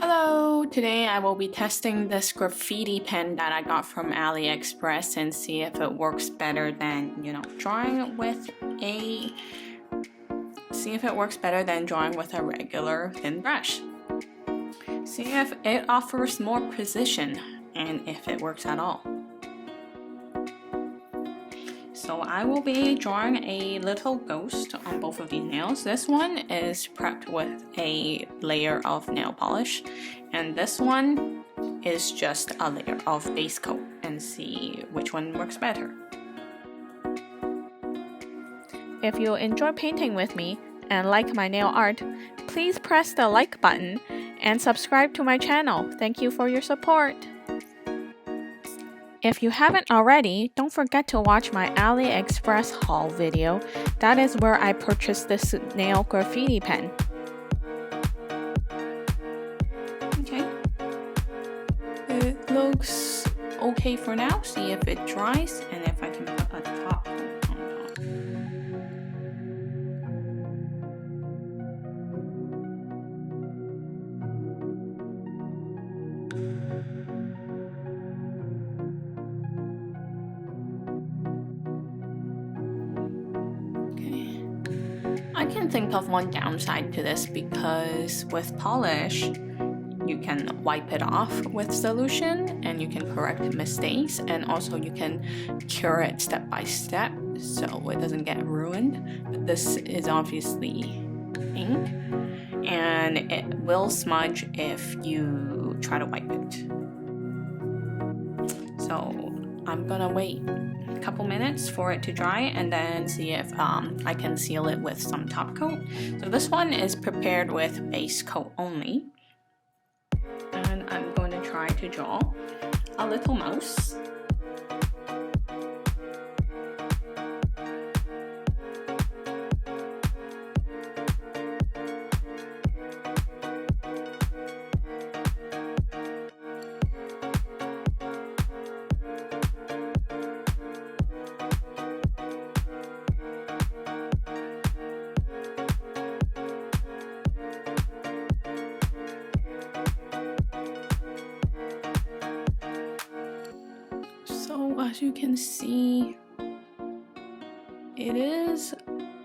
Hello! Today I will be testing this graffiti pen that I got from AliExpress and see if it works better than, drawing with a regular thin brush. See if it offers more precision and if it works at all. So I will be drawing a little ghost on both of these nails. This one is prepped with a layer of nail polish, and this one is just a layer of base coat, and see which one works better. If you enjoy painting with me and like my nail art, please press the like button and subscribe to my channel. Thank you for your support. If you haven't already, don't forget to watch my AliExpress haul video. That is where I purchased this nail graffiti pen. Okay. It looks okay for now. See if it dries and if I can put a top coat on top. I can think of one downside to this because with polish, you can wipe it off with solution and you can correct mistakes, and also you can cure it step by step so it doesn't get ruined. But this is obviously ink and it will smudge if you try to wipe it. So I'm gonna wait a couple minutes for it to dry and then see if I can seal it with some top coat. So this one is prepared with base coat only, and I'm going to try to draw a little mouse. So as you can see, it is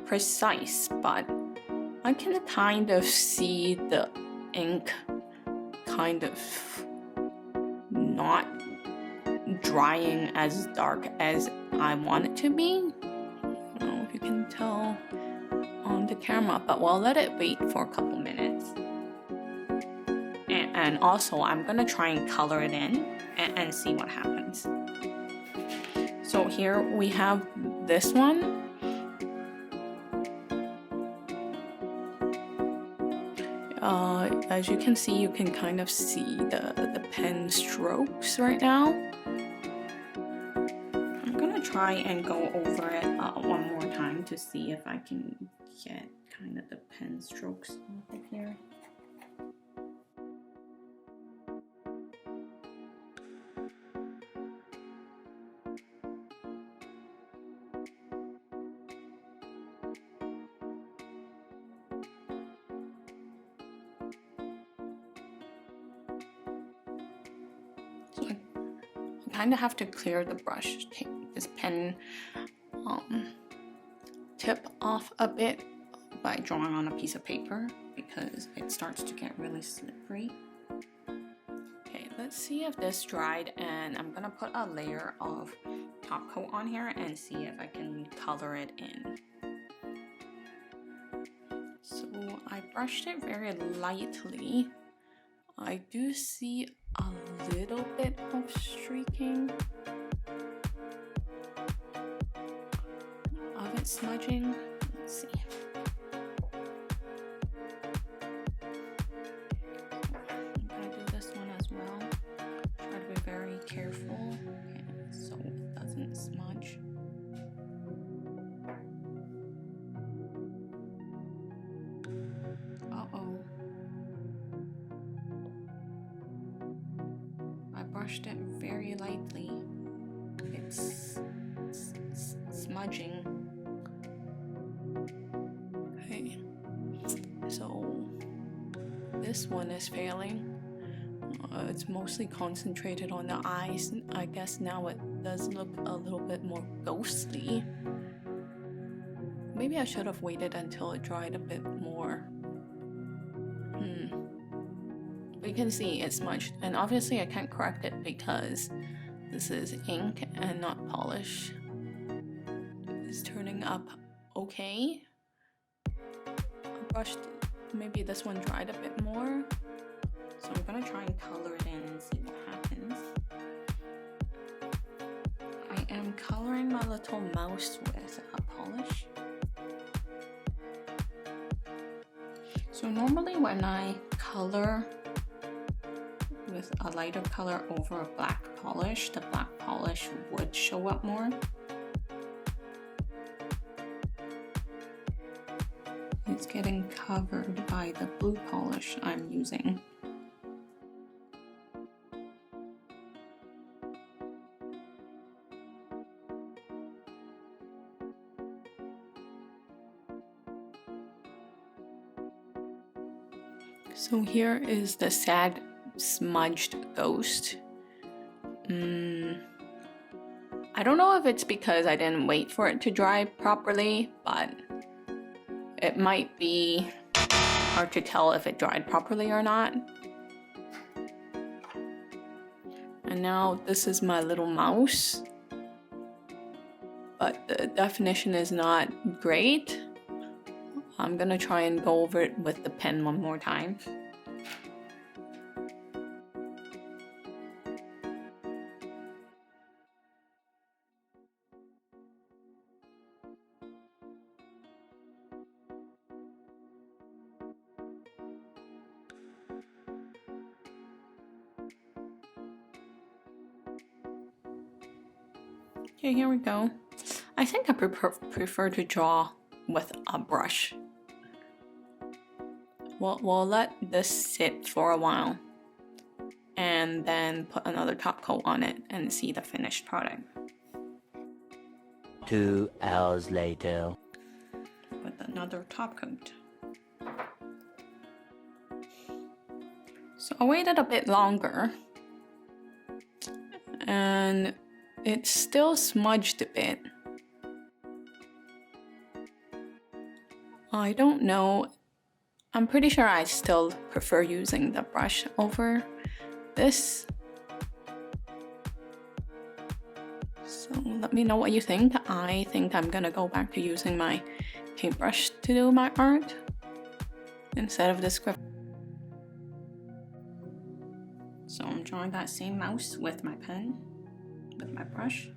precise, but I can kind of see the ink kind of not drying as dark as I want it to be. I don't know if you can tell on the camera, but we'll let it wait for a couple minutes. And also I'm gonna try and color it in and see what happens. So here we have this one. As you can see, you can kind of see the pen strokes right now. I'm gonna try and go over it one more time to see if I can get kind of the pen strokes off of here. So I kind of have to clear the brush, take this pen tip off a bit by drawing on a piece of paper because it starts to get really slippery. Okay, let's see if this dried, and I'm gonna put a layer of top coat on here and see if I can color it in. So I brushed it very lightly. I do see a little bit of streaking of it smudging. Let's see. I'm gonna do this one as well. Try to be very careful so it doesn't smudge. Uh-oh. I brushed it very lightly. It's smudging. Okay, so this one is failing. It's mostly concentrated on the eyes. I guess now it does look a little bit more ghostly. Maybe I should have waited until it dried a bit more. But you can see it's smudged, and obviously I can't correct it because this is ink and not polish. It's turning up okay. I brushed, maybe this one dried a bit more. So I'm gonna try and color it in and see what happens. I am coloring my little mouse with a polish. So normally when I color with a lighter color over a black polish, the black polish would show up more. It's getting covered by the blue polish I'm using. So here is the sad smudged ghost. I don't know if it's because I didn't wait for it to dry properly, but it might be hard to tell if it dried properly or not. And now this is my little mouse, but the definition is not great. I'm gonna try and go over it with the pen one more time. Okay, here we go. I think I prefer to draw with a brush. We'll let this sit for a while and then put another top coat on it and see the finished product. 2 hours later. With another top coat. So I waited a bit longer and it's still smudged a bit. I don't know. I'm pretty sure I still prefer using the brush over this. So let me know what you think. I think I'm gonna go back to using my paintbrush to do my art instead of this script. So I'm drawing that same mouse with my pen, with my brush.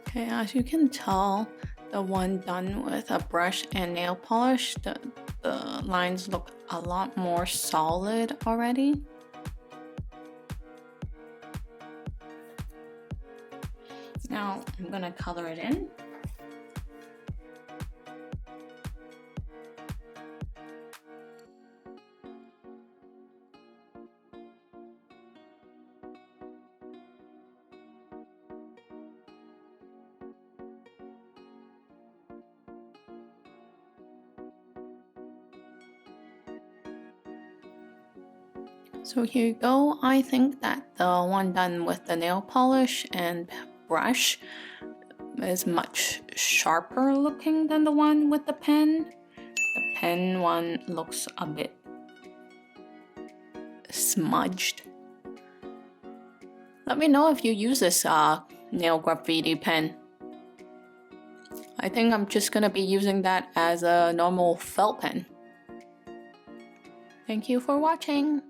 Okay, as you can tell, the one done with a brush and nail polish, the lines look a lot more solid already. Now I'm gonna color it in. So here you go. I think that the one done with the nail polish and brush is much sharper looking than the one with the pen. The pen one looks a bit smudged. Let me know if you use this nail graffiti pen. I think I'm just gonna be using that as a normal felt pen. Thank you for watching.